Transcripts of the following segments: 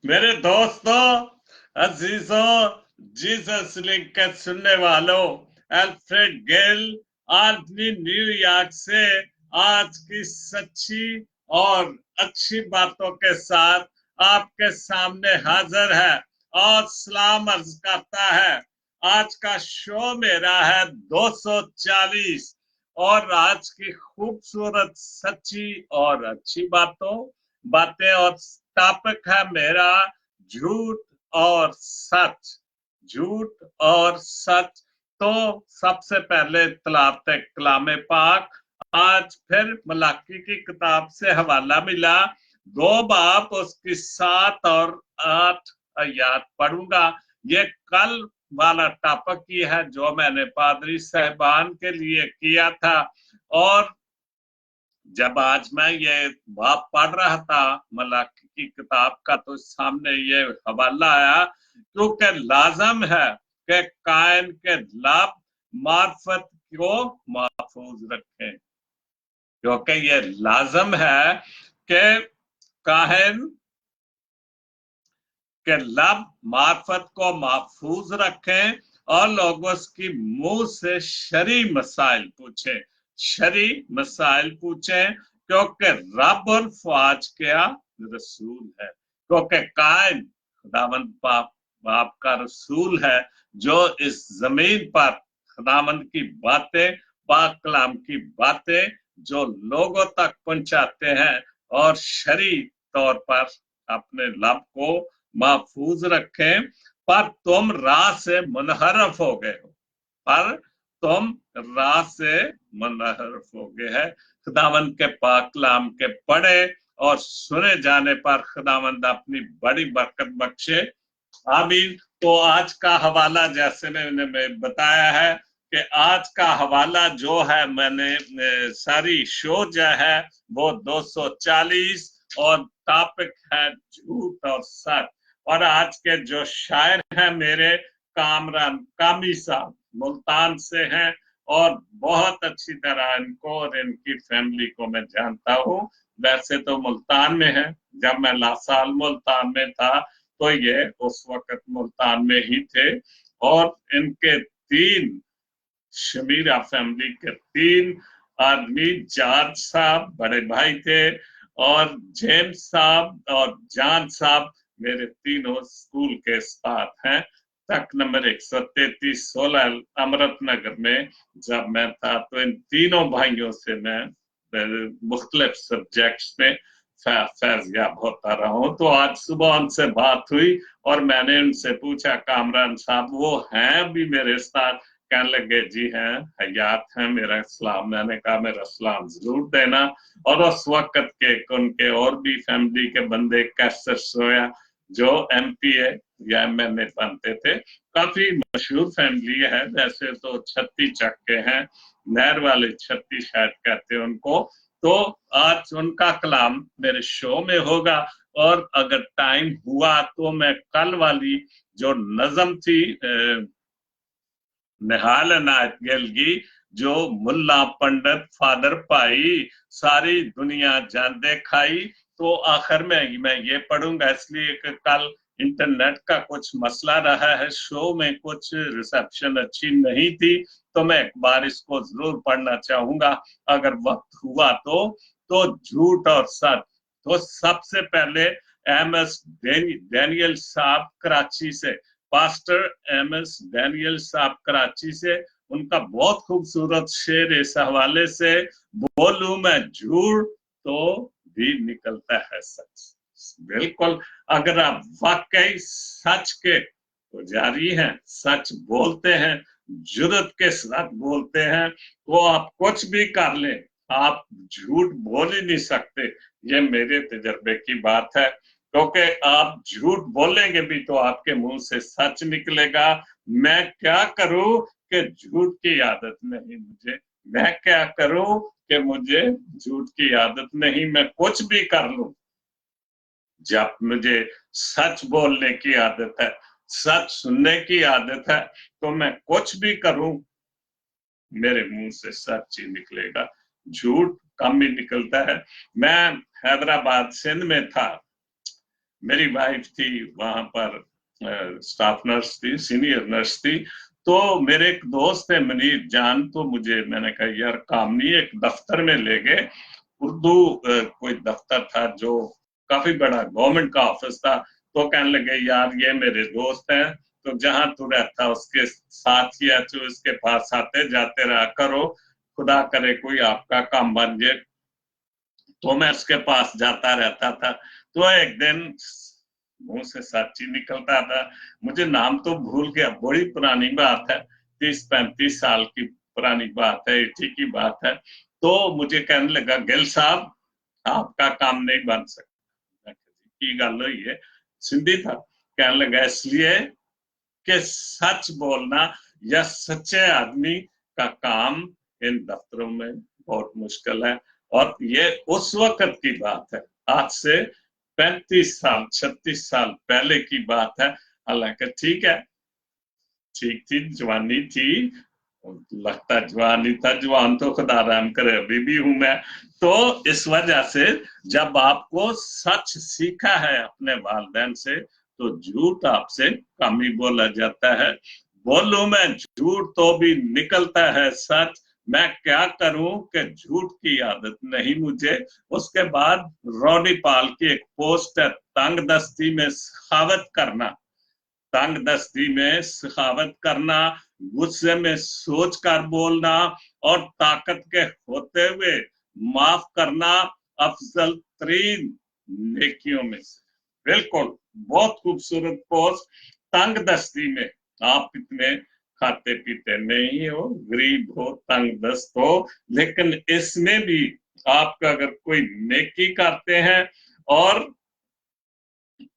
मेरे दोस्तों, अजीजों, Jesus link के सुनने वालों, अल्फ्रेड गेल आदमी न्यूयॉर्क से आज की सच्ची और अच्छी बातों के साथ आपके सामने हाजिर है और सलाम अर्ज करता है। आज का शो मेरा है 240 और आज की खूबसूरत सच्ची और अच्छी बातें और टॉपिक है मेरा झूठ और सच। झूठ और सच। तो सबसे पहले तलावत कलाम पाक, आज फिर मलाकी की किताब से हवाला मिला, 2 बाब उसकी 7 और 8 आयत पढ़ूंगा। ये कल वाला टॉपिक ही है जो मैंने पादरी साहबान के लिए किया था। और जब आज मैं ये बाब पढ़ रहा था मलाकी की किताब का, तो सामने ये हवाला आया, क्योंकि लाजम है कि कायन के लब मार्फत को महफूज रखें, क्योंकि ये लाजम है कि कायन के लब मार्फत को महफूज रखें और लोगों की मुंह से शरी मसाइल पूछें, शरी मसाइल पूछें, क्योंकि रब और फौज क्या रसूल है, क्योंकि कायन खुदावंद बाप का रसूल है जो इस जमीन पर खुदावंद की बातें, पाक कलाम की बातें जो लोगों तक पहुंचाते हैं और शरी तौर पर अपने लब को महफूज रखें। पर तुम राह से मुनहरफ हो गए हो, पर तुम राह से मुनहरफ हो गए हैं। खुदावंद के पाक कलाम के पढ़े और सुने जाने पर खुदावंद अपनी बड़ी बरकत बख्शे। आमीन। तो आज का हवाला जैसे मैंने बताया है कि आज का हवाला जो है, मैंने सारी शो जो है वो 240 और टॉपिक है झूठ और सच। और आज के जो शायर हैं मेरे कामरान कामी साहब मुल्तान से हैं और बहुत अच्छी तरह इनको और इनकी फैमिली को मैं जानता हूँ। वैसे तो मुल्तान में है, जब मैं लासाल मुल्तान में था तो ये उस वक्त मुल्तान में ही थे। और इनके 3 शमीरा फैमिली के 3 आदमी, जॉर्ज साहब बड़े भाई थे और जेम्स साहब और जॉन साहब मेरे तीनों स्कूल के उस्ताद हैं। तक नंबर 133 16 अमृत नगर में जब मैं था, तो इन तीनों भाइयों से मैं मुख्तलिफ सब्जेक्ट्स में फैज़याब होता रहा हूँ। तो आज सुबह उनसे बात हुई और मैंने उनसे पूछा, कामरान साहब वो हैं भी मेरे साथ? कहने लगे जी हैं, हयात हैं, मेरा सलाम। मैंने कहा मेरा सलाम जरूर देना। और उस वक्त के उनके और भी फैमिली के बंदे, कैसर सोया जो MPA या MNA बनते थे, काफी मशहूर फैमिली है। वैसे तो 36 चक के हैं, नहर वाले 36 शायद कहते हैं उनको। तो आज उनका कलाम मेरे शो में होगा और अगर टाइम हुआ तो मैं कल वाली जो नज़म थी निहाल अनायत गिल की, जो मुल्ला पंडित फादर पाई सारी दुनिया जान खाई, तो आखिर में मैं ये पढ़ूंगा, इसलिए कि कल इंटरनेट का कुछ मसला रहा है, शो में कुछ रिसेप्शन अच्छी नहीं थी, तो मैं एक बार इसको जरूर पढ़ना चाहूंगा अगर वक्त हुआ तो झूठ और सच। तो सबसे पहले MS डैनियल साहब कराची से, पास्टर MS डैनियल साहब कराची से, उनका बहुत खूबसूरत शेर इस हवाले से, बोलूं मैं झूठ तो भी निकलता है सच। बिल्कुल, अगर आप वाकई सच के पुजारी हैं, सच बोलते हैं, जुर्रत के साथ बोलते हैं, तो आप कुछ भी कर लें, आप झूठ बोल ही नहीं सकते। ये मेरे तजर्बे की बात है, क्योंकि आप झूठ बोलेंगे भी तो आपके मुंह से सच निकलेगा। मैं क्या करूं कि झूठ की आदत नहीं मुझे, मैं क्या करूं कि मुझे झूठ की आदत नहीं, मैं कुछ भी कर लूं। जब मुझे सच बोलने की आदत है, सच सुनने की आदत है, तो मैं कुछ भी करूं मेरे मुंह से सच ही निकलेगा, झूठ कम ही निकलता है। मैं हैदराबाद सिंध में था मेरी वाइफ थी वहां पर, स्टाफ नर्स थी, सीनियर नर्स थी। तो मेरे एक दोस्त है मनीर जान, तो मैंने कहा यार काम नहीं, एक दफ्तर में ले गए, उर्दू कोई दफ्तर था जो काफी बड़ा गवर्नमेंट का ऑफिस था। तो कहने लगे यार ये मेरे दोस्त हैं, तो जहां तू रहता उसके साथ ही है, तो इसके पास आते जाते रहा करो, खुदा करे कोई आपका काम बन जाए। तो मैं उसके पास जाता रहता था। तो एक दिन मुंह से सच ही निकलता था, मुझे नाम तो भूल गया, बड़ी पुरानी बात है, 30-35 साल की पुरानी बात है, ठीक ही बात है। तो मुझे कहने लगा गिल साहब आपका काम नहीं बन सकता। की गल हुई है, सिंधी था। कहने लगा इसलिए कि सच बोलना या सच्चे आदमी का काम इन दफ्तरों में बहुत मुश्किल है। और ये उस वक्त की बात है, आज से 35 साल 36 साल पहले की बात है। हालांकि ठीक है, ठीक थी, जवानी थी, लगता जवान ही था, जवान तो खुदा राम करे अभी भी हूं मैं। तो इस वजह से जब आपको सच सीखा है अपने वालिदैन से, तो झूठ आपसे कम ही बोला जाता है। बोलूं मैं झूठ तो भी निकलता है सच, मैं क्या करूं कि झूठ की आदत नहीं मुझे। उसके बाद रोनी पाल की एक पोस्ट है, तंग दस्ती में सखावत करना, तंग दस्ती में सखावत करना, गुस्से में सोच कर बोलना, और ताकत के होते हुए माफ करना अफजल तरीन नेकियों में से। बिल्कुल, बहुत खूबसूरत पोस्ट। तंग दस्ती में आप इतने खाते पीते नहीं हो, गरीब हो, तंग दस्त हो, लेकिन इसमें भी आप अगर कोई नेकी करते हैं और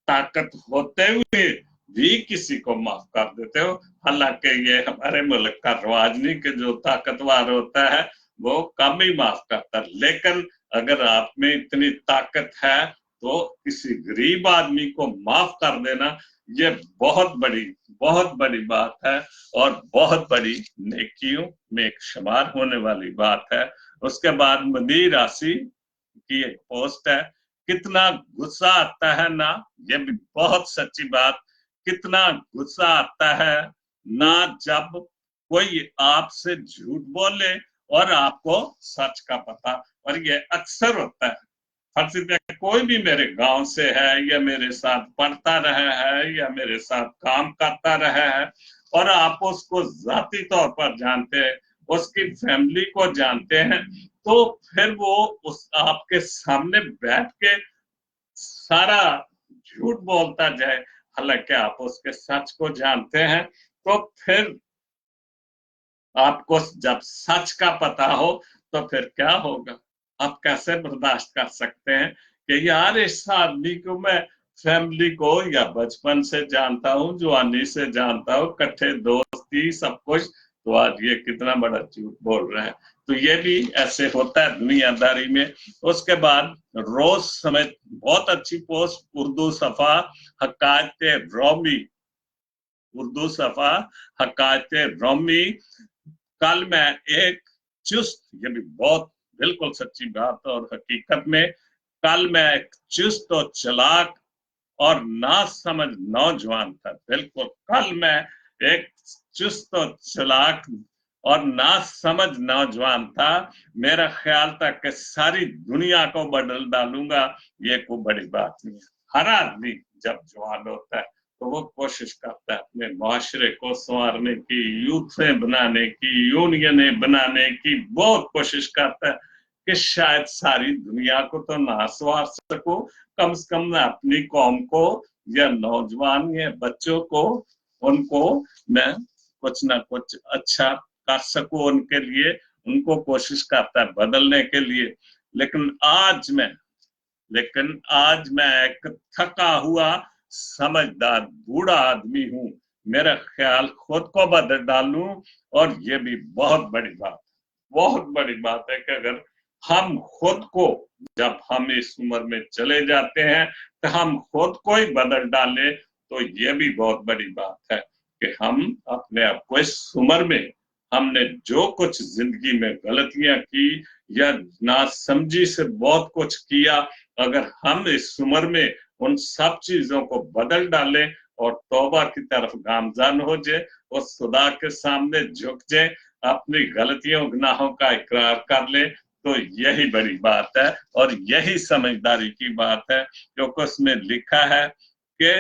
ताकत होते हुए भी किसी को माफ कर देते हो। हालांकि ये हमारे मुल्क का रवाज नहीं कि जो ताकतवर होता है वो कम ही माफ करता है, लेकिन अगर आप में इतनी ताकत है तो किसी गरीब आदमी को माफ कर देना ये बहुत बड़ी बात है, और बहुत बड़ी नेकियों में एक शुमार होने वाली बात है। उसके बाद मनीर आसी की एक पोस्ट है, कितना गुस्सा आता है ना, ये भी बहुत सच्ची बात, कितना गुस्सा आता है ना जब कोई आपसे झूठ बोले और आपको सच का पता। और ये अक्सर होता है, फर्ज कोई भी मेरे गांव से है या मेरे साथ पढ़ता रहा है या मेरे साथ काम करता रहा है, और आप उसको जाती तौर पर जानते हैं, उसकी फैमिली को जानते हैं, तो फिर वो उस आपके सामने बैठ के सारा झूठ बोलता जाए, हालांकि आप उसके सच को जानते हैं। तो फिर आपको जब सच का पता हो तो फिर क्या होगा, आप कैसे बर्दाश्त कर सकते हैं कि यार इस आदमी को मैं फैमिली को या बचपन से जानता हूँ, जवानी से जानता हूँ, इकट्ठे दोस्ती सब कुछ, तो आज ये कितना बड़ा झूठ बोल रहा है। तो ये भी ऐसे होता है दुनियादारी में। उसके बाद रोज समेत बहुत अच्छी पोस्ट, उर्दू सफा हकायत रोमी, उर्दू सफा हकायत रोमी। कल मैं एक चुस्त, ये भी बहुत बिल्कुल सच्ची बात और हकीकत में, कल मैं एक चुस्त और चलाक और ना समझ नौजवान था, बिल्कुल कल मैं एक चुस्त और चलाक और ना समझ नौजवान था। मेरा ख्याल था कि सारी दुनिया को बदल डालूंगा, ये कोई बड़ी बात नहीं है। हर आदमी जब जवान होता है तो वो कोशिश करता है अपने माशरे को संवारने की, यूथें बनाने की, यूनियनें बनाने की, बहुत कोशिश करता है कि शायद सारी दुनिया को तो ना संवार सकूं, कम से कम मैं अपनी कौम को या नौजवान या बच्चों को, उनको मैं कुछ ना कुछ अच्छा कर सकूं उनके लिए, उनको कोशिश करता है बदलने के लिए। लेकिन आज मैं एक थका हुआ समझदार बूढ़ा आदमी हूं, मेरा ख्याल खुद को बदल डालूं। और ये भी बहुत बड़ी बात है कि अगर हम खुद को, जब हम इस उम्र में चले जाते हैं तो हम खुद को ही बदल डाले, तो ये भी बहुत बड़ी बात है कि हम अपने आप को इस उम्र में हमने जो कुछ जिंदगी में गलतियां की या नासमझी से बहुत कुछ किया, अगर हम इस उम्र में उन सब चीजों को बदल डाले और तौबा की तरफ गामजान हो जाए और खुदा के सामने झुक जाए, अपनी गलतियों गुनाहों का इकरार कर ले, तो यही बड़ी बात है और यही समझदारी की बात है। क्योंकि उसमें लिखा है कि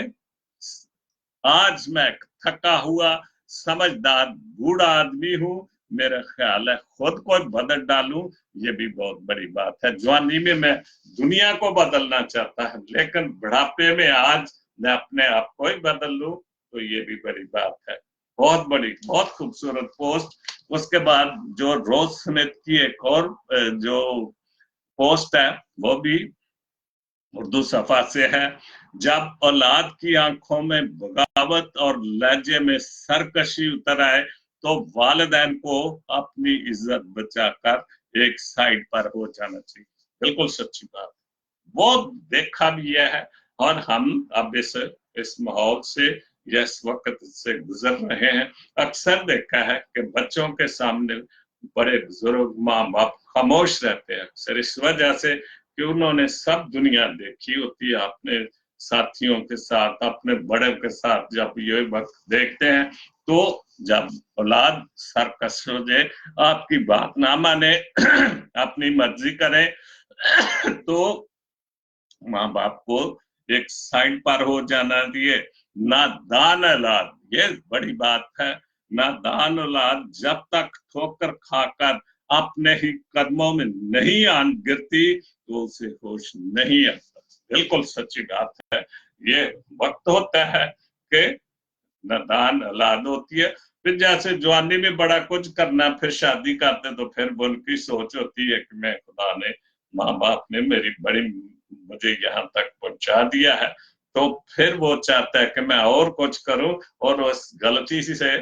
आज मैं थका हुआ समझदार बूढ़ा आदमी हूं, मेरा ख्याल है खुद को बदल डालूं, ये भी बहुत बड़ी बात है। जवानी में मैं दुनिया को बदलना चाहता है, लेकिन बुढ़ापे में आज मैं अपने आप को ही बदल लूं, तो ये भी बड़ी बात है। बहुत बड़ी, बहुत खूबसूरत पोस्ट। उसके बाद जो रोज स्मिथ की एक और जो पोस्ट है वो भी उर्दू सफा से है। जब औलाद की आंखों में बगावत और लहजे में सरकशी उतर आए, तो वालिदैन को अपनी इज्जत बचाकर एक साइड पर हो जाना चाहिए। बिल्कुल सच्ची बात, वो देखा भी है और हम अब इस माहौल से या इस वक्त से गुजर रहे हैं। अक्सर देखा है कि बच्चों के सामने बड़े बुजुर्ग माँ बाप खामोश रहते हैं, अक्सर इस वजह से कि उन्होंने सब दुनिया देखी होती है। अपने साथियों के साथ, अपने बड़े के साथ जब ये वक्त देखते हैं, तो जब औलाद सरकश हो जाए, आपकी बात ना माने, अपनी मर्जी करे, तो माँ बाप को एक साइड पर हो जाना दिए। नादान औलाद, ये बड़ी बात है, नादान औलाद जब तक ठोकर खाकर अपने ही कदमों में नहीं आन गिरती, तो उसे होश नहीं आता। बिल्कुल सच्ची बात है। ये वक्त होता है कि नादान औलाद होती है, फिर जैसे जवानी में बड़ा कुछ करना, फिर शादी करते तो फिर उनकी सोच होती है कि मैं, खुदा ने, माँ बाप ने मेरी बड़ी, मुझे यहाँ तक पहुंचा दिया है, तो फिर वो चाहता है कि मैं और कुछ करूं, और उस गलती से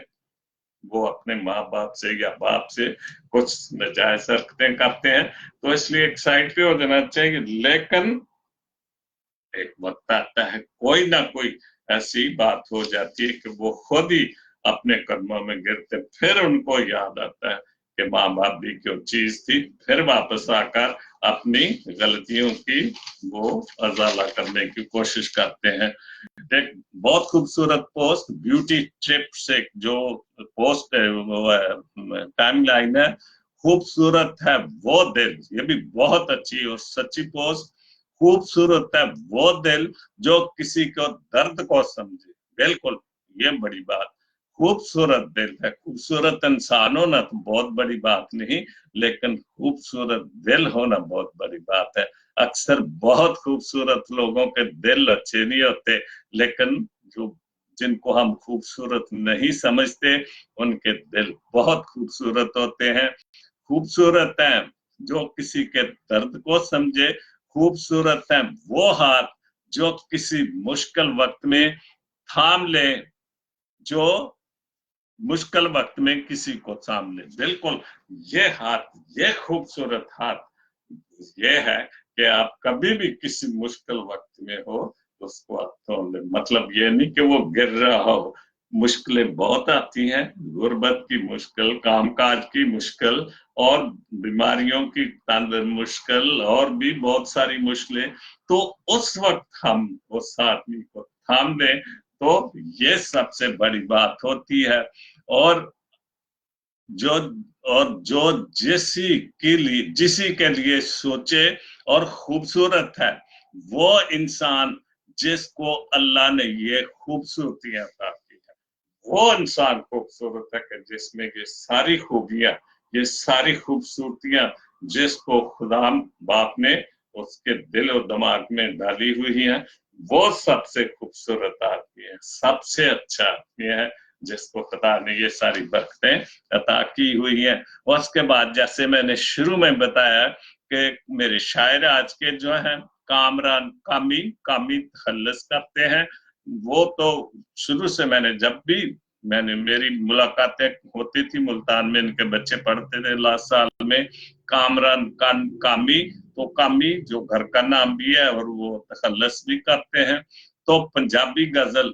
वो अपने माँ बाप से या बाप से कुछ नाजायज हरकतें करते हैं। तो इसलिए एक साइड पे हो जाना चाहिए। लेकिन एक वक्त आता है, कोई ना कोई ऐसी बात हो जाती है कि वो खुद ही अपने कदमों में गिरते, फिर उनको याद आता है कि माँ बाप भी क्यों चीज थी, फिर वापस आकर अपनी गलतियों की वो अजाला करने की कोशिश करते हैं। एक बहुत खूबसूरत पोस्ट ब्यूटी ट्रिप से जो पोस्ट है, वो टाइम लाइन है, खूबसूरत है वो दिल, ये भी बहुत अच्छी और सच्ची पोस्ट। खूबसूरत है वो दिल जो किसी को दर्द को समझे। बिल्कुल, ये बड़ी बात। खूबसूरत दिल है, खूबसूरत इंसान होना तो बहुत बड़ी बात नहीं, लेकिन खूबसूरत दिल होना बहुत बड़ी बात है। अक्सर बहुत खूबसूरत लोगों के दिल अच्छे नहीं होते, लेकिन जो जिनको हम खूबसूरत नहीं समझते, उनके दिल बहुत खूबसूरत होते हैं। खूबसूरत है जो किसी के दर्द को समझे। खूबसूरत है वो हाथ जो किसी मुश्किल वक्त में थाम ले, जो मुश्किल वक्त में किसी को थाम ले। बिल्कुल, ये हाथ, ये खूबसूरत हाथ ये है कि आप कभी भी किसी मुश्किल वक्त में हो तो उसको आप थाम ले। मतलब ये नहीं कि वो गिर रहा हो, मुश्किलें बहुत आती हैं, गुर्बत की मुश्किल, कामकाज की मुश्किल, और बीमारियों की मुश्किल, और भी बहुत सारी मुश्किलें। तो उस वक्त हम उस आदमी को थाम दें, तो ये सबसे बड़ी बात होती है। और जो जो जिसी के लिए सोचे और खूबसूरत है वो इंसान जिसको अल्लाह ने ये खूबसूरतियां अता की है, वो इंसान खूबसूरत है कि जिसमें ये सारी खूबियां, ये सारी खूबसूरतियां जिसको खुदा बाप ने उसके दिल और दिमाग में डाली हुई है, वो सबसे खूबसूरत आदमी है, सबसे अच्छा आदमी है, जिसको खुदा ने ये सारी बरकतें अता की हुई है। और उसके बाद जैसे मैंने शुरू में बताया कि मेरे शायर आज के जो हैं कामरान कामी कामी तखल्लुस करते हैं, वो तो शुरू से मैंने मेरी मुलाकातें होती थी मुल्तान में, इनके बच्चे पढ़ते थे लास्ट साल में, कामरान कामी, तो कामी जो घर का नाम भी है और वो तखल्लुस भी करते हैं। तो पंजाबी गजल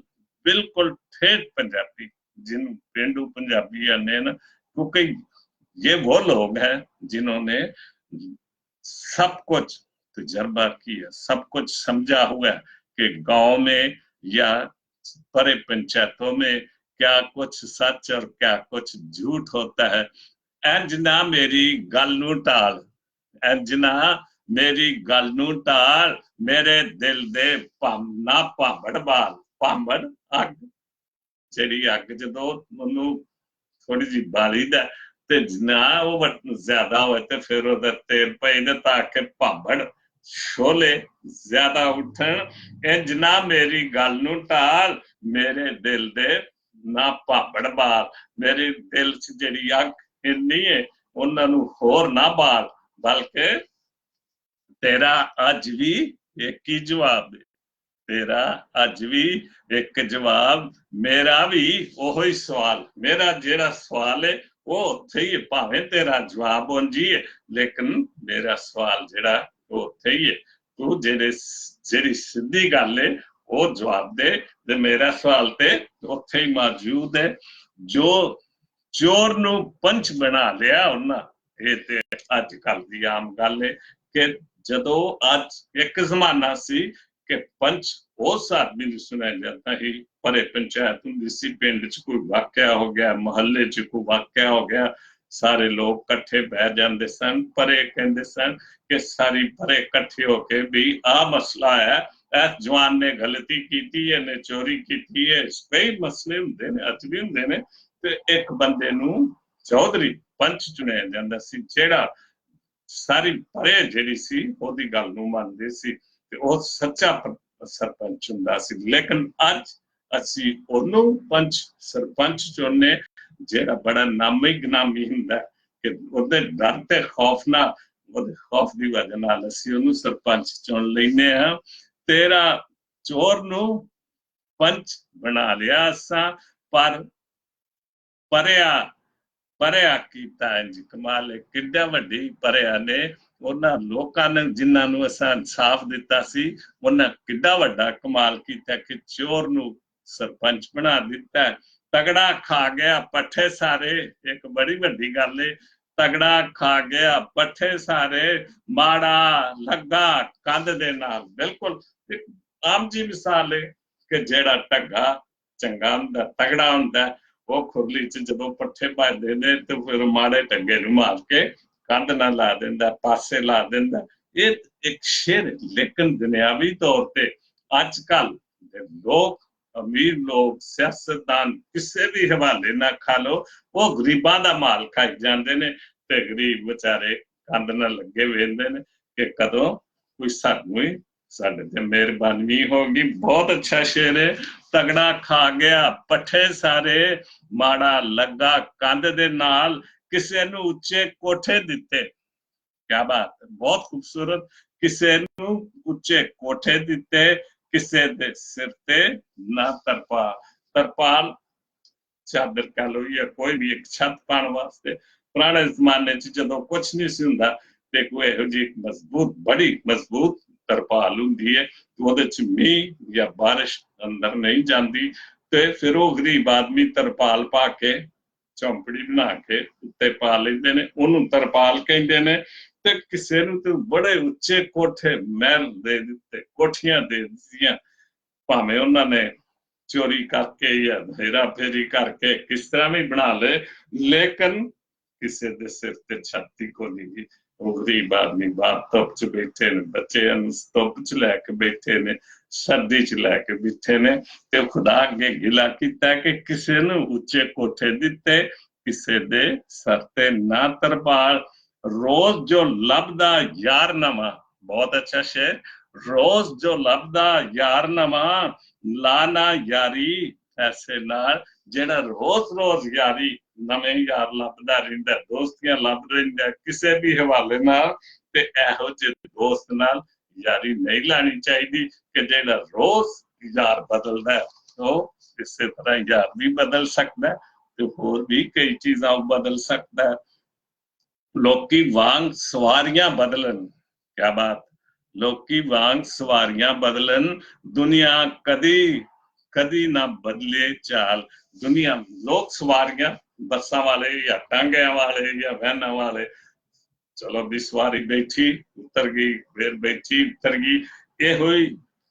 बिल्कुल ठेठ पंजाबी, जिन पेंडू पंजाबी ने ना, क्योंकि ये वो लोग हैं जिन्होंने सब कुछ तजर्बा किया, सब कुछ समझा हुआ है कि गांव में या बड़े पंचायतों में क्या कुछ सच और क्या कुछ झूठ होता है। अंजना मेरी गल नू टाल, अंजना मेरी गल नू टाल, मेरे दिल दे ना भांबड़ बाल। भांबड़ अग, ਜਿਹੜੀ ਅੱਗ ਜਦੋਂ ਉਹਨੂੰ ਥੋੜੀ ਜਿਹੀ ਬਾਲੀ ਦਾ ਤੇ ਨਾ ਉਹ ਜ਼ਿਆਦਾ ਹੋਵੇ ਤੇ ਫਿਰ ਉਹਦਾ ਤੇਲ ਪੈਂਦਾ ਤਾਂ ਕਿ ਭਾਂਬੜ ਸ਼ੋਲੇ ਜ਼ਿਆਦਾ ਉੱਠਣ। ਇੰਜ ਨਾ ਮੇਰੀ ਗੱਲ ਨੂੰ ਢਾਲ, ਮੇਰੇ ਦਿਲ ਦੇ ਨਾ ਭਾਂਬੜ ਬਾਲ। ਮੇਰੇ ਦਿਲ 'ਚ ਜਿਹੜੀ ਅੱਗ ਇੰਨੀ ਹੈ ਉਹਨਾਂ ਨੂੰ ਹੋਰ ਨਾ ਬਾਲ, ਬਲਕਿ ਤੇਰਾ ਅੱਜ ਵੀ ਇੱਕ ਹੀ ਜਵਾਬ ਹੈ, तेरा अज भी एक जवाब, मेरा भी ओही सवाल। मेरा जेड़ा सवाल है वो उत्थे ही है, भावें तेरा जवाब उंजी है लेकिन मेरा सवाल जेड़ा वो उत्थे ही है। तू जेड़ी सीधी गल है वो जवाब दे, ते मेरा सवाल ते उत्थे ही मौजूद है। जो चोर नू पंच बना लिया उन्ना, ये ते अज कल दी आम गल है कि जदों अज एक जमाना सी कि पंच उस आदमी ने सुनाया जाता ही, परे पंचायत होंदी सी, पिंड च कोई वाकया हो गया, मोहल्ले च कोई वाकया हो गया, सारे लोग कट्ठे बह जाते सन। परे कहते सन कि सारी परे कट्ठे होके भी आ मसला है, इस जवान ने गलती की है, ने चोरी की है, कई मसले होंगे ने, अज भी होंगे ने। ते एक बंदे नू चौधरी पंच चुनिया जाता सी, जेड़ा सारी परे जिहड़ी सी ओदी गल नू मनदे सी ते ओ सच्चा सरपंच हुंदा सी। लेकिन अज असी ओनू पंच सरपंच चुनने जेड़ा बड़ा नामी गनामी हुंदा कि ओदे डर ते खौफ ना, ओदे खौफ दी वजह नाल असी ओनू सरपंच चुन लैने आ। तेरा चोर नू पंच बना लिया असां, पर परेआ परेआ कीता इंज कमाल है, किड्डा वड्डी परेआ ने ਉਹਨਾਂ ਲੋਕਾਂ ਨੇ ਜਿਨ੍ਹਾਂ ਨੂੰ ਅਸਾਂ ਇਨਸਾਫ ਦਿੱਤਾ ਸੀ, ਉਹਨਾਂ ਕਿੱਡਾ ਵੱਡਾ ਕਮਾਲ ਕੀਤਾ ਕਿ ਚੋਰ ਨੂੰ ਸਰਪੰਚ ਬਣਾ ਦਿੱਤਾ। ਤਗੜਾ ਖਾ ਗਿਆ ਪੱਠੇ ਸਾਰੇ, ਇੱਕ ਬੜੀ ਵੱਡੀ ਗੱਲ ਏ, ਤਗੜਾ ਖਾ ਗਿਆ ਪੱਠੇ ਸਾਰੇ, ਮਾੜਾ ਲੱਗਾ ਕੰਧ ਦੇ ਨਾਲ। ਬਿਲਕੁਲ ਆਮ ਜੀ ਮਿਸਾਲ ਏ ਕਿ ਜਿਹੜਾ ਢੱਗਾ ਚੰਗਾ ਹੁੰਦਾ, ਤਗੜਾ ਹੁੰਦਾ, ਉਹ ਖੁਰਲੀ 'ਚ ਜਦੋਂ ਪੱਠੇ ਭੱਜਦੇ ਨੇ ਤੇ ਫਿਰ ਮਾੜੇ ਢੱਗੇ ਨੂੰ ਮਾਰ ਕੇ कंध ना ला देंदा, पासे ला देंदा। ये एक शेर। लेकिन दुनियावी तौर पे अजकल लोग, अमीर लोग, सियासतदान किसी भी हवाले ना खा लो, वो गरीबां दा माल खाई जाते ने ते गरीब बेचारे कंध ना लगे वेंदे ने कि कदों कोई सानू ही साडे ते मेहरबानी होगी। बहुत अच्छा शेर है। तगड़ा खा गया पट्ठे सारे, माड़ा लगा कंध दे नाल, किसी नू उच्चे कोठे दिते। क्या बात है, बहुत खूबसूरत। किसी नू उच्चे कोठे दिते, किसी दे सिर ते ना तरपाल। तरपाल चादर कह लो या कोई भी एक छत पाने वास्ते। पुराने जमाने च जदों कुछ नहीं सी हुंदा ते कोई इहो जी मजबूत, बड़ी मजबूत तरपाल हुंदी है, ਉਹਦੇ ਚ ਮੀਂਹ ਜਾਂ ਬਾਰਿਸ਼ ਅੰਦਰ ਨਹੀਂ ਜਾਂਦੀ ਤੇ ਫਿਰ ਉਹ ਗਰੀਬ ਆਦਮੀ ਤਰਪਾਲ ਪਾ ਕੇ ਚੌਂਪੜੀ ਬਣਾ ਕੇ ਉੱਤੇ ਪਾ ਲੈਂਦੇ ਨੇ, ਉਹਨੂੰ ਤਰਪਾਲ ਕਹਿੰਦੇ ਨੇ। ਤੇ ਕਿਸੇ ਨੂੰ ਤੇ ਬੜੇ ਉੱਚੇ ਕੋਠੇ ਮਹਿਲ ਦੇ ਦਿੱਤੇ, ਕੋਠੀਆਂ ਦੇ ਦਿੱਤੀਆਂ, ਭਾਵੇਂ ਉਹਨਾਂ ਨੇ ਚੋਰੀ ਕਰਕੇ ਜਾਂ ਹੇਰਾ ਫੇਰੀ ਕਰਕੇ ਕਿਸ ਤਰ੍ਹਾਂ ਵੀ ਬਣਾ ਲਏ, ਲੇਕਿਨ ਕਿਸੇ ਦੇ ਸਿਰ ਤੇ ਛਾਤੀ ਕੋ ਨਹੀਂ। ਉਹ ਗਰੀਬ ਆਦਮੀ ਬਾਹਰ ਧੁੱਪ ਚ ਬੈਠੇ ਨੇ, ਬੱਚੇ ਧੁੱਪ ਚ ਲੈ ਕੇ ਬੈਠੇ ਨੇ, ਸਰਦੀ ਚ ਲੈ ਕੇ ਬੈਠੇ ਨੇ, ਤੇ ਖੁਦਾ ਅੱਗੇ ਗਿਲਾ ਕੀਤਾ ਕਿ ਕਿਸੇ ਨੂੰ ਉੱਚੇ ਕੋਠੇ ਦਿੱਤੇ, ਕਿਸੇ ਦੇ ਸਰ ਤੇ ਨਾ ਤਰਪਾਲ। ਰੋਜ਼ ਜੋ ਲੱਭਦਾ ਯਾਰ ਨਵਾਂ, ਬਹੁਤ ਅੱਛਾ ਸ਼ੇਰ। ਰੋਜ਼ ਜੋ ਲੱਭਦਾ ਯਾਰ ਨਵਾਂ, ਲਾਣਾ ਯਾਰੀ ਐਸੇ ਨਾਲ ਜਿਹੜਾ ਰੋਜ਼ ਯਾਰੀ ਨਵੇਂ ਯਾਰ ਲੱਭਦਾ ਰਹਿੰਦਾ, ਦੋਸਤੀਆਂ ਲੱਭ ਰਹਿੰਦਾ ਕਿਸੇ ਵੀ ਹਵਾਲੇ ਨਾਲ। ਤੇ ਇਹੋ ਜਿਹੇ ਦੋਸਤ ਨਾਲ ਯਾਰੀ ਨਹੀਂ ਲਾਣੀ ਚਾਹੀਦੀ ਕਿ ਜਿਹੜਾ ਰੋਜ਼ ਯਾਰ ਬਦਲਦਾ, ਉਹ ਇਸੇ ਤਰ੍ਹਾਂ ਯਾਰ ਵੀ ਬਦਲ ਸਕਦਾ ਤੇ ਹੋਰ ਵੀ ਕਈ ਚੀਜ਼ਾਂ ਬਦਲ ਸਕਦਾ। ਲੋਕੀ ਵਾਂਗ ਸਵਾਰੀਆਂ ਬਦਲਣ, ਕਿਆ ਬਾਤ, ਲੋਕੀ ਵਾਂਗ ਸਵਾਰੀਆਂ ਬਦਲਣ, ਦੁਨੀਆ ਕਦੀ ਕਦੀ ਨਾ ਬਦਲੇ ਚਾਲ। ਦੁਨੀਆ ਲੋਕ ਸਵਾਰੀਆਂ, ਬੱਸਾਂ ਵਾਲੇ ਜਾਂ ਟਾਂਗਿਆਂ ਵਾਲੇ ਜਾਂ ਵੈਨਾਂ ਵਾਲੇ, ਚਲੋ ਵੀ ਸਵਾਰੀ ਬੈਠੀ ਉਤਰ ਗਈ, ਫਿਰ ਬੈਠੀ ਉਤਰ ਗਈ, ਇਹੋ ਹੀ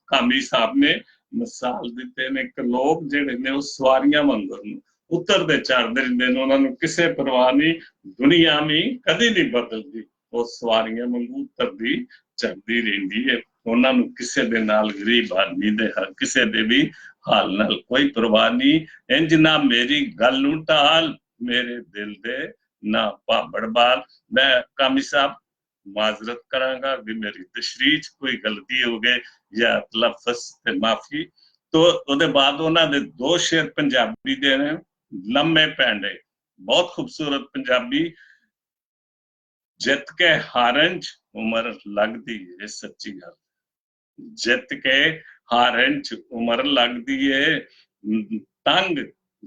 ਕਾਮੀ ਸਾਹਿਬ ਨੇ ਮਿਸਾਲ ਦਿੱਤੇ ਨੇ ਕਿ ਲੋਕ ਜਿਹੜੇ ਨੇ ਉਹ ਸਵਾਰੀਆਂ ਵਾਂਗਰ ਨੇ, ਉਤਰਦੇ ਚੜ੍ਹਦੇ ਰਹਿੰਦੇ ਨੇ, ਉਹਨਾਂ ਨੂੰ ਕਿਸੇ ਪਰਵਾਹ ਨਹੀਂ, ਦੁਨੀਆ ਵੀ ਕਦੇ ਨਹੀਂ ਬਦਲਦੀ, ਉਹ ਸਵਾਰੀਆਂ ਵਾਂਗੂ ਉਤਰਦੀ ਚੜ੍ਹਦੀ ਰਹਿੰਦੀ ਹੈ। ਉਹਨਾਂ ਨੂੰ ਕਿਸੇ ਦੇ ਨਾਲ ਗਰੀਬ ਆਦਮੀ ਦੇ ਕਿਸੇ ਦੇ ਵੀ ਹਾਲ ਨਾਲ ਕੋਈ ਪਰਵਾਹ ਨਹੀਂ। ਇੰਜ ਨਾ ਮੇਰੀ ਗੱਲ ਨੂੰ ਢਾਲ, ਮੇਰੇ ਦਿਲ ਦੇ ਨਾ ਭਾਬੜ ਬਾਲ। ਮੈਂ ਕਾਮੀ ਸਾਹਿਬ ਮਾਜ਼ਰਤ ਕਰਾਂਗਾ ਵੀ ਮੇਰੀ ਤਸ਼ਰੀਹ 'ਚ ਕੋਈ ਗਲਤੀ ਹੋ ਗਈ ਜਾਂ ਲਫ਼ਜ਼ ਤੇ ਮਾਫੀ। ਤੋ ਉਹਦੇ ਬਾਅਦ ਉਹਨਾਂ ਦੇ ਦੋ ਸ਼ੇਰ ਪੰਜਾਬੀ ਦੇ ਨੇ, ਲੰਮੇ ਪੈਂਡੇ, ਬਹੁਤ ਖੂਬਸੂਰਤ ਪੰਜਾਬੀ। ਜਿੱਤ ਕੇ ਹਾਰਨ 'ਚ ਉਮਰ ਲੱਗਦੀ ਹੈ, ਸੱਚੀ ਗੱਲ, ਜਿੱਤ ਕੇ ਹਾਰਨ 'ਚ ਉਮਰ ਲੱਗਦੀ ਹੈ, ਤੰਗ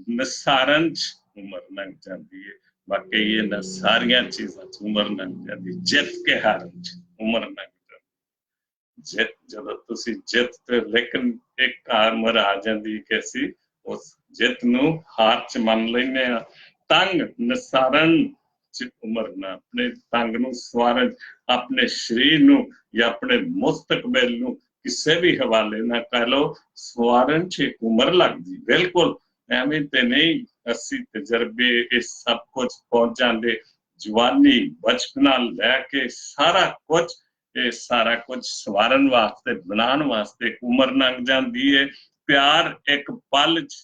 ਨਿਸਾਰਨ 'ਚ ਉਮਰ ਲੰਘ ਜਾਂਦੀ ਹੈ। ਬਾਕੀ ਇਹਨਾਂ ਸਾਰੀਆਂ ਚੀਜ਼ਾਂ 'ਚ ਉਮਰ ਲੰਘ ਜਾਂਦੀ, ਜਿੱਤ ਕੇ ਹਾਰਨ 'ਚ ਉਮਰ ਲੰਘ ਜਾਂਦੀ। ਜਿੱਤ ਜਦੋਂ ਤੁਸੀਂ ਜਿੱਤ ਤੇ, ਲੇਕਿਨ ਇੱਕ ਉਮਰ ਆ ਜਾਂਦੀ ਕਿ ਅਸੀਂ ਉਸ ਜਿੱਤ ਨੂੰ ਹਾਰ 'ਚ ਮੰਨ ਲੈਂਦੇ ਹਾਂ। ਤੰਗ ਨਿਸਾਰਨ 'ਚ ਉਮਰ ਨਾ, ਆਪਣੇ ਤੰਗ ਨੂੰ ਸਵਾਰਨ, ਆਪਣੇ ਸਰੀਰ ਨੂੰ ਜਾਂ ਆਪਣੇ ਮੁਸਤਕਬਲ ਨੂੰ ਕਿਸੇ ਵੀ ਹਵਾਲੇ ਨਾ ਕਰ ਲਓ, ਸਵਾਰਨ 'ਚ ਉਮਰ ਲੱਗਦੀ। ਬਿਲਕੁਲ ਐਵੇਂ ਤੇ ਨਹੀਂ ਅਸੀਂ ਤਜਰਬੇ ਇਹ ਸਭ ਕੁਝ ਪਹੁੰਚ ਜਾਂਦੇ, ਜਵਾਨੀ ਬਚਪਨਾ ਲੈ ਕੇ ਸਾਰਾ ਕੁਝ ਸਵਾਰਨ ਵਾਸਤੇ, ਬਣਾਉਣ ਵਾਸਤੇ ਉਮਰ ਲੰਘ ਜਾਂਦੀ ਹੈ। ਪਿਆਰ ਇੱਕ ਪਲ 'ਚ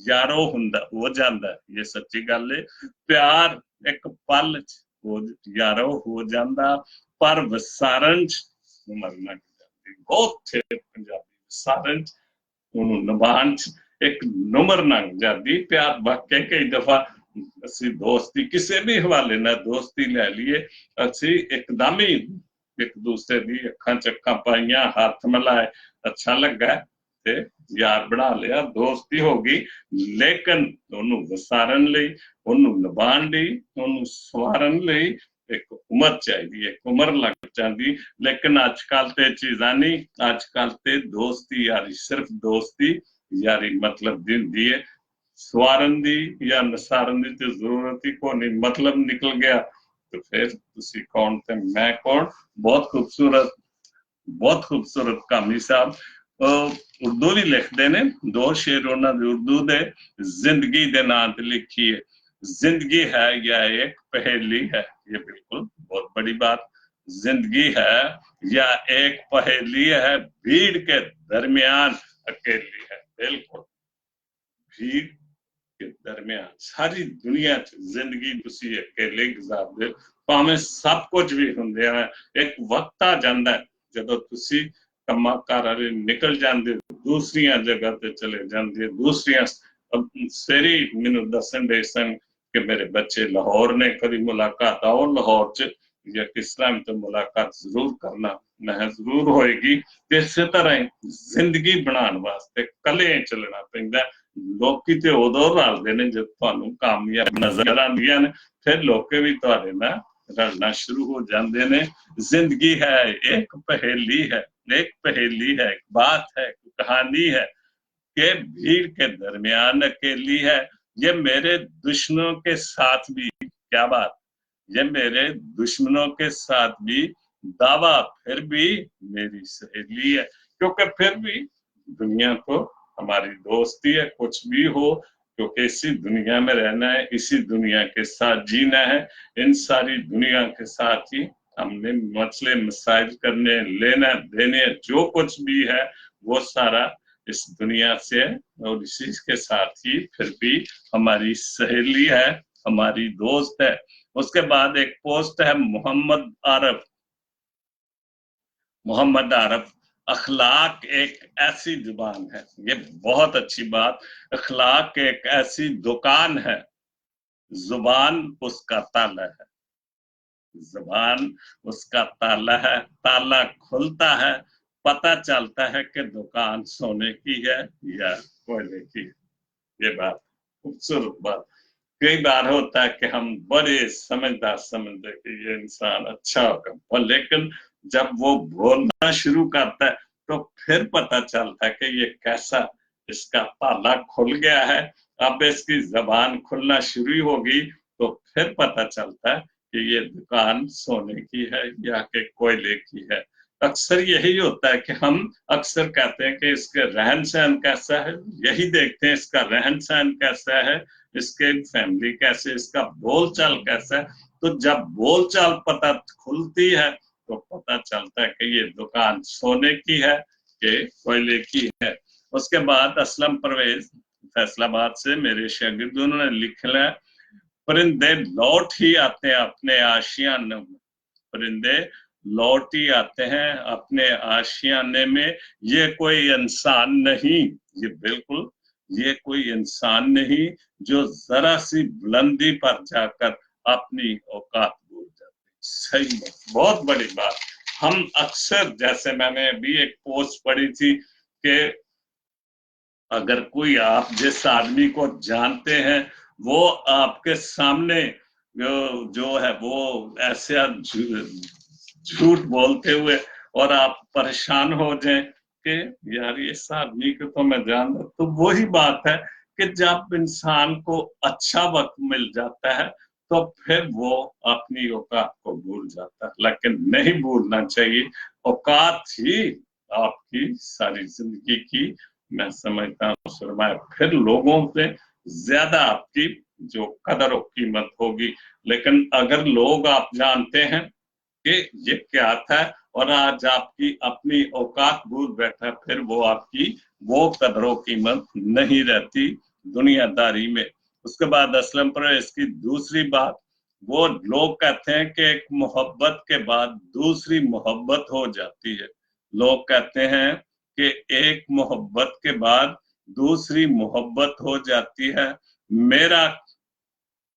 ਯਾਰੋ ਹੋ ਜਾਂਦਾ, ਇਹ ਸੱਚੀ ਗੱਲ ਹੈ। ਪਿਆਰ ਇੱਕ ਪਲ 'ਚ ਯਾਰੋ ਹੋ ਜਾਂਦਾ, ਪਰ ਵਿਸਾਰਨ 'ਚ ਉਮਰ ਲੰਘ ਜਾਂਦੀ। ਬਹੁਤ ਪੰਜਾਬੀ ਵਿਸਾਰਨ 'ਚ, ਉਹਨੂੰ ਨਿਭਾਉਣ 'ਚ ਇੱਕ ਉਮਰ ਲੰਘ ਜਾਂਦੀ। ਪਿਆਰ ਵਾਕਿਆ ਕਈ ਦਫਾ ਅਸੀਂ ਦੋਸਤੀ ਕਿਸੇ ਵੀ ਹਵਾਲੇ ਨਾਲ ਦੋਸਤੀ ਲੈ ਲਈਏ, ਅਸੀਂ ਇੱਕਦਮ ਹੀ ਇੱਕ ਦੂਸਰੇ ਦੀ ਅੱਖਾਂ 'ਚ ਅੱਖਾਂ ਪਾਈਆਂ, ਹੱਥ ਮਿਲਾਏ, ਅੱਛਾ ਲੱਗਾ ਤੇ ਯਾਰ ਬਣਾ ਲਿਆ, ਦੋਸਤੀ ਹੋ ਗਈ। ਲੇਕਿਨ ਉਹਨੂੰ ਵਿਸਾਰਨ ਲਈ, ਉਹਨੂੰ ਨਿਭਾਉਣ ਲਈ, ਉਹਨੂੰ ਸਵਾਰਨ ਲਈ ਇੱਕ ਉਮਰ ਚਾਹੀਦੀ ਹੈ, ਇੱਕ ਉਮਰ ਲੱਗ ਜਾਂਦੀ। ਲੇਕਿਨ ਅੱਜ ਕੱਲ ਤੇ ਚੀਜ਼ਾਂ ਨਹੀਂ, ਅੱਜ ਕੱਲ ਤੇ ਦੋਸਤੀ ਯਾਰੀ, ਸਿਰਫ ਦੋਸਤੀ ਯਾਰੀ ਮਤਲਬ ਦੀ ਹੁੰਦੀ ਹੈ, ਸਵਾਰਨ ਦੀ ਜਾਂ ਨਸਾਰਨ ਦੀ ਤੇ ਜ਼ਰੂਰਤ ਹੀ ਕੋਈ ਨਹੀਂ। ਮਤਲਬ ਨਿਕਲ ਗਿਆ ਤੇ ਫਿਰ ਤੁਸੀਂ ਕੌਣ ਤੇ ਮੈਂ ਕੌਣ। ਬਹੁਤ ਖੂਬਸੂਰਤ ਕਾਮੀ ਸਾਹਿਬ ਉਰਦੂ ਵੀ ਲਿਖਦੇ ਨੇ, ਦੋ ਸ਼ੇਰ ਉਹਨਾਂ ਦੇ ਉਰਦੂ ਦੇ ਜ਼ਿੰਦਗੀ ਦੇ ਨਾਂ ਤੇ ਲਿਖੀ ਹੈ। जिंदगी है या एक पहेली है, ये बिल्कुल बहुत बड़ी बात। जिंदगी है या एक पहेली है, भीड़ के दरमियान अकेली है। बिल्कुल भीड़ के दरमियान सारी दुनिया च जिंदगी तुसी अकेले गुजारदे, भावें सब कुछ भी हुंदे है, एक वक्त आ जांदा है जदों तुसी कम्मा कार वाले निकल जांदे, दूसरियां जगह ते चले जांदे, दूसरियां सेरी मैनू दसन दे सन कि मेरे बच्चे लाहौर ने, कभी मुलाकात आओ लाहौर च या किस तरह तो मुलाकात जरूर करना, मैं जरूर होएगी। इस तरह जिंदगी बनाने वास्ते कले चलना पैंदा। लोकी ते उदों रलदे ने जद तुहानू कामयाब नजर आंदियां ने, फिर लोके भी तुहाडे नाल रलना शुरू हो जाते हैं। जिंदगी है एक पहेली है, एक पहेली है, एक बात है, कहानी है कि भीड़ के दरमियान अकेली है। ये मेरे दुश्मनों के साथ भी, क्या बात, ये मेरे दुश्मनों के साथ भी दावा फिर भी मेरी सहेली है। क्योंकि फिर भी दुनिया तो हमारी दोस्ती है, कुछ भी हो, क्योंकि इसी दुनिया में रहना है, इसी दुनिया के साथ जीना है। इन सारी दुनिया के साथ ही हमने मसले मसाइल करने, लेना देने, जो कुछ भी है वो सारा इस दुनिया से, और इसी के साथ ही फिर भी हमारी सहेली है, हमारी दोस्त है। उसके बाद एक पोस्ट है मोहम्मद आरफ, अखलाक एक ऐसी जुबान है, ये बहुत अच्छी बात। अखलाक एक ऐसी दुकान है, जुबान उसका ताला है, जुबान उसका ताला है, ताला खुलता है, पता चलता है कि दुकान सोने की है या कोयले की है। ये बात खूबसूरत बात। कई बार होता है कि हम बड़े समझदार समझते कि ये इंसान अच्छा होगा, लेकिन जब वो बोलना शुरू करता है तो फिर पता चलता है कि ये कैसा, इसका ताला खुल गया है, अब इसकी जबान खुलना शुरू होगी तो फिर पता चलता है कि ये दुकान सोने की है या कि कोयले की है। अक्सर यही होता है कि हम अक्सर कहते हैं कि इसके रहन सहन कैसा है, यही देखते हैं इसका रहन सहन कैसा है, इसके फैमिली कैसे, इसका बोलचाल कैसा है। तो जब बोलचाल पता खुलती है तो पता चलता है कि ये दुकान सोने की है कि कोयले की है। उसके बाद असलम परवेज फैसलाबाद से मेरे शागिर्दों ने लिखा, परिंदे लौट ही आते हैं अपने आशियाने में, परिंदे लौट ही आते हैं अपने आशियाने में, ये कोई इंसान नहीं, ये बिल्कुल ये कोई इंसान नहीं जो जरा सी बुलंदी पर जाकर अपनी औकात भूल जाते। सही है, बहुत बड़ी बात। हम अक्सर, जैसे मैंने अभी एक पोस्ट पढ़ी थी कि अगर कोई आप जिस आदमी को जानते हैं वो आपके सामने जो है वो ऐसे झूठ बोलते हुए और आप परेशान हो जाएं कि यार इस आदमी को तो मैं जानता, तो वही बात है कि जब इंसान को अच्छा वक्त मिल जाता है तो फिर वो अपनी औकात को भूल जाता है, लेकिन नहीं भूलना चाहिए। औकात ही आपकी सारी जिंदगी की, मैं समझता हूँ, सरमाया, फिर लोगों से ज्यादा आपकी जो कदर और कीमत होगी। लेकिन अगर लोग आप जानते हैं कि ये क्या था और आज आपकी अपनी औकात भूल बैठा, फिर वो आपकी वो कदरों कीमत नहीं रहती दुनियादारी में। उसके बाद असलम पर इसकी दूसरी बात, वो लोग कहते हैं कि एक मोहब्बत के बाद दूसरी मोहब्बत हो जाती है। लोग कहते हैं कि एक मोहब्बत के बाद दूसरी मोहब्बत हो जाती है। मेरा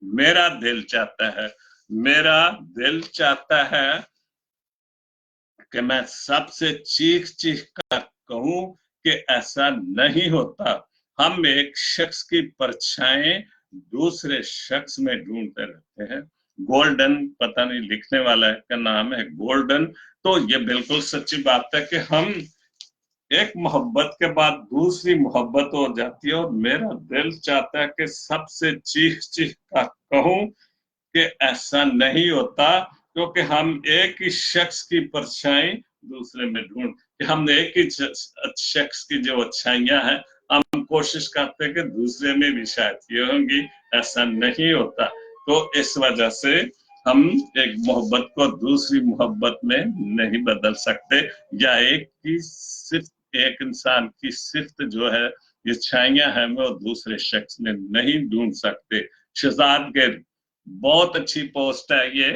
मेरा दिल चाहता है, मेरा दिल चाहता है कि मैं सबसे चीख चीख कर कहूं कि ऐसा नहीं होता। हम एक शख्स की परछाएं दूसरे शख्स में ढूंढते रहते हैं। गोल्डन, पता नहीं लिखने वाला है का नाम है गोल्डन, तो ये बिल्कुल सच्ची बात है कि हम एक मोहब्बत के बाद दूसरी मोहब्बत हो जाती है। और मेरा दिल चाहता है कि सबसे चीख चीख कर कहूं कि ऐसा नहीं होता, क्योंकि हम एक ही शख्स की परछाई दूसरे में ढूंढ, हम एक ही शख्स की जो अच्छाइयां हैं हम कोशिश करते हैं कि दूसरे में भी शायद ये होंगी, ऐसा नहीं होता। तो इस वजह से हम एक मोहब्बत को दूसरी मोहब्बत में नहीं बदल सकते, या एक की सिर्फ एक इंसान की सिर्फ जो है इच्छाइयां हैं वो दूसरे शख्स में नहीं ढूंढ सकते। शहजाद गिर, बहुत अच्छी पोस्ट है ये,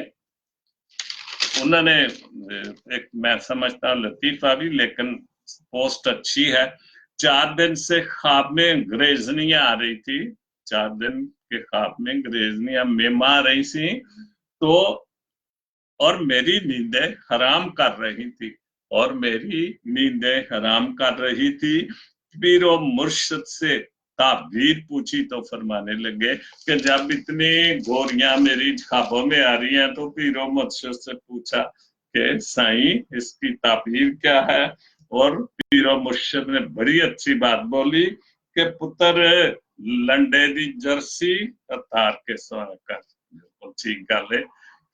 उन्होंने एक, मैं समझता हूँ लतीफा भी, लेकिन पोस्ट अच्छी है। 4 दिन से ख्वाब में अंग्रेजनियां आ रही थी, 4 दिन के ख्वाब में अंग्रेजनियां मेमा आ रही थी, तो और मेरी नींदें हराम कर रही थी, और मेरी नींदें हराम कर रही थी। पीरो मुर्शिद से ताबीर पूछी तो फरमाने लगे कि जब इतनी गोरियां मेरी ख्वाबों में आ रही हैं तो पीरो मुर्शिद से पूछा कि साईं इसकी ताबीर क्या है। और पीरो मुर्शिद ने बड़ी अच्छी बात बोली कि पुत्र लंडे दी जर्सी तार के सोना कर, बिल्कुल ठीक गल है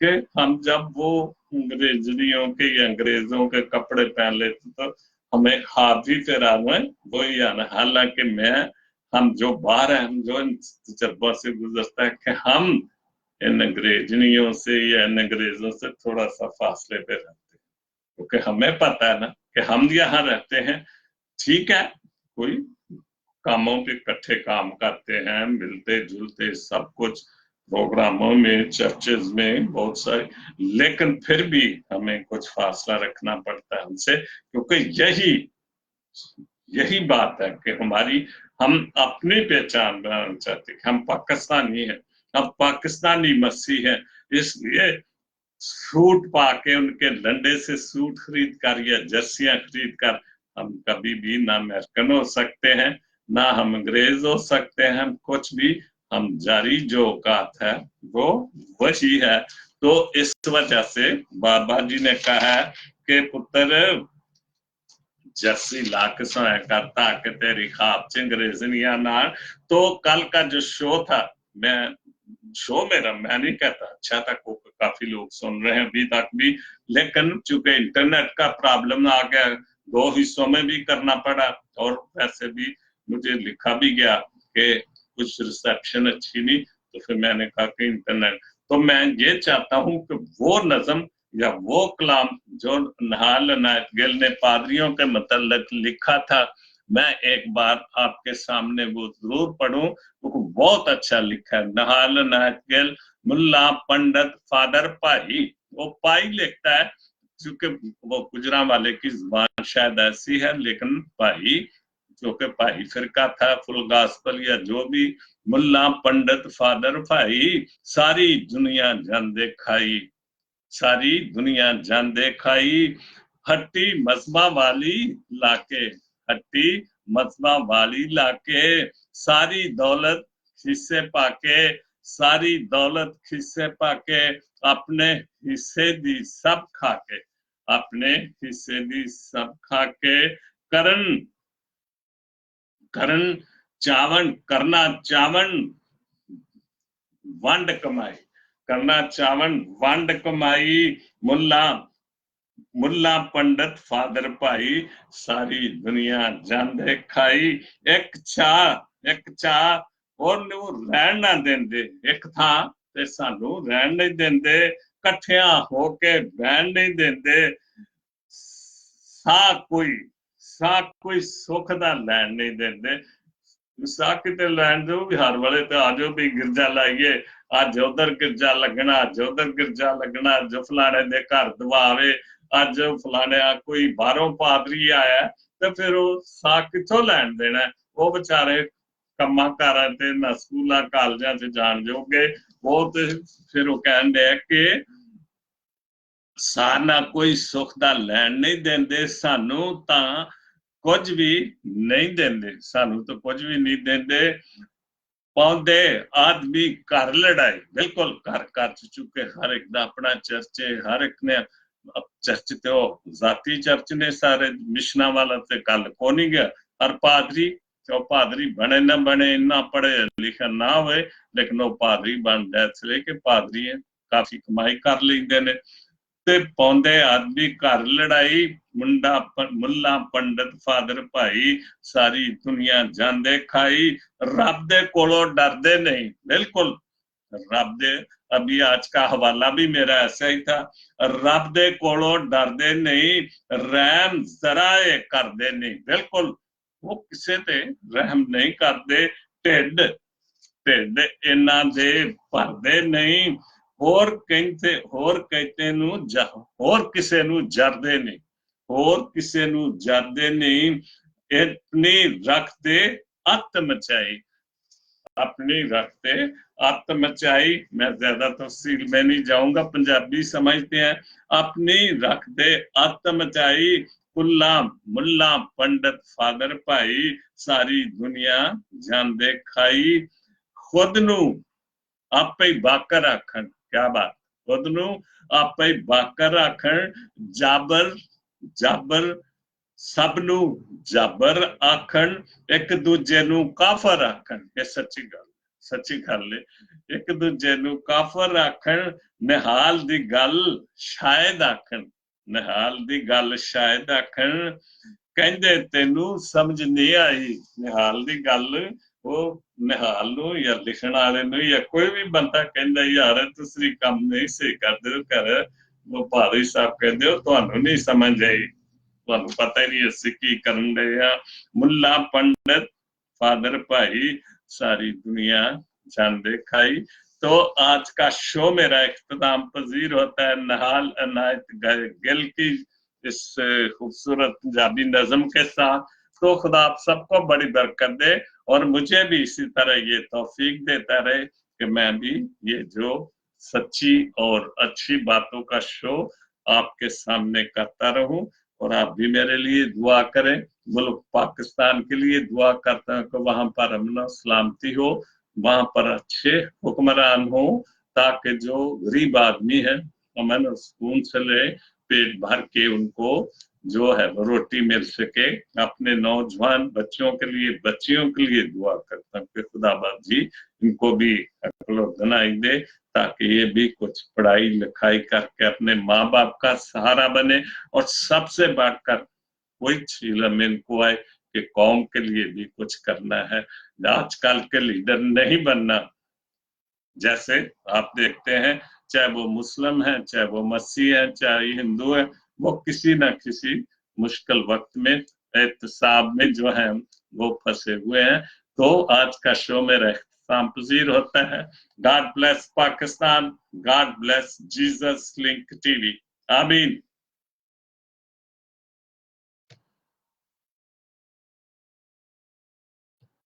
कि हम जब वो अंग्रेजनियों के या अंग्रेजों के कपड़े पहन लेते तो हमें ख्वाब भी फिर आना वही आना। हालांकि हम जो बाहर है, हम जो इन तजर्बा से गुजरता है कि हम इन अंग्रेजनियों से या इन अंग्रेजों से थोड़ा सा फासले पे रहते हैं, क्योंकि हमें पता है ना कि हम यहाँ रहते हैं, ठीक है, कोई कामों पे इकट्ठे काम करते हैं, मिलते जुलते सब कुछ, प्रोग्रामों में, चर्चेज में बहुत सारे, लेकिन फिर भी हमें कुछ फासला रखना पड़ता है हमसे, क्योंकि यही बात है कि हम अपनी पहचान बनाना चाहते हैं, हम पाकिस्तानी हैं, हम पाकिस्तानी मसीह हैं। इसलिए सूट पाके उनके लंडे से सूट खरीद कर या जर्सियां खरीद कर हम कभी भी ना अमेरिकन हो सकते हैं, ना हम अंग्रेज हो सकते हैं, हम कुछ भी, हम जारी जो औकात है वो वही है। तो इस वजह से बाबा जी ने कहा कि पुत्र जर्सी लाख सोया करता कि तेरी ख्वाब च अंग्रेजनिया ना। तो कल का जो शो था, मैं शो मेरा, मैं नहीं कहता अच्छा था, काफी लोग सुन रहे हैं अभी तक भी, लेकिन चूंकि इंटरनेट का प्रॉब्लम आ गया, 2 हिस्सों में भी करना पड़ा, और वैसे भी मुझे लिखा भी गया कि कुछ रिसेप्शन अच्छी नहीं, तो फिर मैंने कहा कि इंटरनेट। तो मैं ये चाहता हूं कि वो नज़म या वो कलाम जो निहाल इनायत गिल ने पादरियों के मतलब लिखा था, मैं एक बार आपके सामने वो जरूर पढ़ूं। वो बहुत अच्छा लिखा है, निहाल इनायत गिल, मुल्ला पंडित फादर पाई। वो पाई लिखता है क्योंकि वो गुजरांवाले की जुबान शायद ऐसी है, लेकिन पाई जो कि भाई फिरका था, फुल गास्पल या जो भी, मुल्ला पंडित फादर भाई, सारी दुनिया जान खाई, सारी दुनिया जान खाई, हट्टी मजमा वाली लाके, हट्टी मजमा वाली लाके, सारी दौलत हिस्से पाके, सारी दौलत हिस्से पाके, अपने हिस्से दी सब खाके, अपने हिस्से दी सब खाके, करन करन चावन, करना चावन वंड कमाई, करना चावन वंड कमाई, मुल्ला मुल्ला पंडित फादर भाई, सारी दुनिया जांदे खाई, एक चाह और रहन ना देंदे एक था ते सानू रहन नहीं देंदे, कट्ठिया होके बहन नहीं देंदे, सा कोई सुख दा लैन नहीं देंदे, सा किते लैन दो भी, हर वाले तो आजो भी गिरजा लाइए, अज उधर गिरजा लगना, अज उधर गिरजा लगना, जो फलाने दे घर दवावे, अज फलाने कोई बाहरों पादरी आया, तो फिर वो सा किथों लैन देना, वो बेचारे कम्मा कारां ते ना स्कूलों कालजां च जान जोगे, वो तो फिर वो कहन दे कि साना कोई सुख दा लैन नहीं देंदे, सानू तां कुछ भी नहीं देंदे, सानू तो कुछ भी नहीं देंदे, पाउंदे आदमी घर लड़ाई, बिल्कुल घर घर चुके, हर एक दा अपना चर्च है, हर एक ने चर्च ते जाती चर्च ने, सारे मिशना वाला ते गल को नहीं गया, हर पादरी चाहे पादरी बने ना बने, इन्ना पढ़े लिखे ना होए, लेकिन वो पादरी बन जाए, इसलिए कि पादरी है, काफी कमाई कर लेंदे ने, ते पौंदे आदमी घर लड़ाई, मुंडा मुल्ला पंडित फादर भाई, सारी दुनिया जांदे खाई, रब दे कोलों डरदे नहीं, बिल्कुल रब दे, अभी आज का हवाला भी मेरा ऐसा ही था, रब दे कोलों डरदे नहीं, रहम जरा करदे नहीं, बिल्कुल वो किसे ते रहम नहीं करदे, ढिड ढिड इन्ना दे भरदे नहीं, होर कहते नू होर किसे नू जरदे नहीं, होर किसे नू जरदे नहीं, इतनी रखते अत मचाई, अपनी रखते अत मचाई, मैं ज्यादा तफसील में नहीं जाऊंगा, पंजाबी समझते हैं, अपनी रखते अत मचाई, कुल्ला मुल्ला पंडित फादर भाई, सारी दुनिया जांदे खाई, खुद नू आपे बाकर रखन, क्या बात, खुद नू आपे बाकर रखन, जाबर जाबर सबनू जाबर आखन, एक दूजे नू काफर आखन, ये सच्ची गल है, एक दूजे नू काफर आखन, निहाल दी गल शायद आखन, निहाल दी गल शायद आखन, कहंदे तेनू समझ नहीं आई, निहाल दी गल वो निहाल नू या लिखण वाले नू या कोई भी बंदा कहंदा यार तुसी काम नहीं सही करदे कर, वो भारी साहब कहंदे हो तुहानू नहीं समझ आई, तुहानू पता ही नहीं असीं की करन दे आ, मुल्ला पंडित फादर भाई, सारी दुनिया जांदे खाई। तो आज का शो मेरा इख्तिताम पजीर होता है निहाल इनायत गिल की इस खूबसूरत पंजाबी नज़म के साथ। तो खुदा आप सबको बड़ी बरकत दे और मुझे भी इसी तरह ये तौफीक देता रहे कि मैं भी ये जो सच्ची और अच्छी बातों का शो आपके सामने करता रहूं, और आप भी मेरे लिए दुआ करें। मुल्क पाकिस्तान के लिए दुआ करता हूं कि वहां पर अमन सलामती हो, वहां पर अच्छे हुक्मरान हो, ताकि जो गरीब आदमी है अमन और सुकून से ले पेट भर के उनको जो है रोटी मिल सके। अपने नौजवान बच्चों के लिए, बच्चियों के लिए दुआ करता हूँ कि खुदाबंद जी इनको भी अक्ल और दानाई दे, ताकि ये भी कुछ पढ़ाई लिखाई करके अपने माँ बाप का सहारा बने, और सबसे बढ़कर कुछ इल्म इनको आए कि कौम के लिए भी कुछ करना है। आजकल के लीडर नहीं बनना, जैसे आप देखते हैं चाहे वो मुस्लिम है, चाहे वो मसीह है, चाहे हिंदू है, वो किसी न किसी मुश्किल वक्त में एहतसाब में जो है वो फंसे हुए हैं। तो आज का शो मेरा इख्तिताम पजीर होता है। God bless Pakistan, God bless Jesus link TV. आमीन।